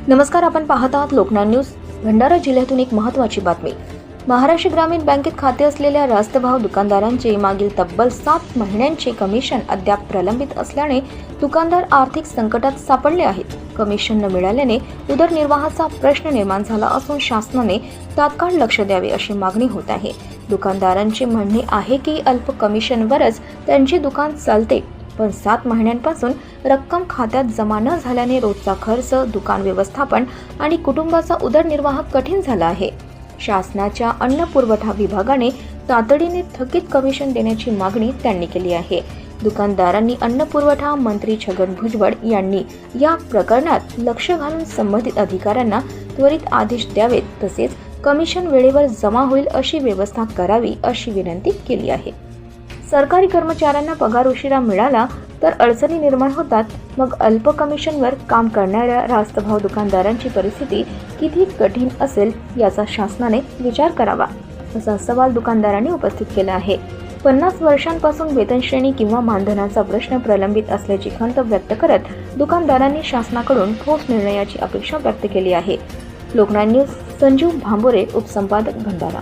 नमस्कार, आपण पाहत आहात लोकनाथ न्यूज. भंडारा जिल्ह्यातून एक महत्त्वाची बातमी. महाराष्ट्र ग्रामीण बँकेत खाते असलेल्या रास्तभाव दुकानदारांचे मागील तब्बल 7 महिन्यांचे कमिशन अद्याप प्रलंबित असल्याने दुकानदार आर्थिक संकटात सापडले आहेत. कमिशन न मिळाल्याने उदरनिर्वाहाचा प्रश्न निर्माण झाला असून शासनाने तात्काळ लक्ष द्यावे अशी मागणी होत आहे. दुकानदारांचे म्हणणे आहे की अल्प कमिशनवरच त्यांचे दुकान चालते, पण 7 महिन्यांपासून रक्कम खात्यात जमा न झाल्याने रोजचा खर्च, दुकान व्यवस्थापन आणि कुटुंबाचा उदरनिर्वाह कठीण झाला आहे. शासनाच्या अन्न पुरवठा विभागाने तातडीने थकीत कमिशन देण्याची मागणी त्यांनी केली आहे. दुकानदारांनी अन्न पुरवठा मंत्री छगन भुजबळ यांनी या प्रकरणात लक्ष घालून संबंधित अधिकाऱ्यांना त्वरित आदेश द्यावेत, तसेच कमिशन वेळेवर जमा होईल अशी व्यवस्था करावी अशी विनंती केली आहे. सरकारी कर्मचाऱ्यांना पगार उशिरा मिळाला तर अडचणी निर्माण होतात. मग अल्प कमिशनवर काम करणाऱ्या रास्तभाव दुकानदारांची परिस्थिती किती कठीण असेल याचा शासनाने विचार करावा, असा सवाल दुकानदारांनी उपस्थित केला आहे. 50 वर्षांपासून वेतन श्रेणी किंवा मानधनाचा प्रश्न प्रलंबित असल्याची खंत व्यक्त करत दुकानदारांनी शासनाकडून ठोस निर्णयाची अपेक्षा व्यक्त केली आहे. लोकनाथ न्यूज, संजीव भांबोरे, उपसंपादक, भंडारा.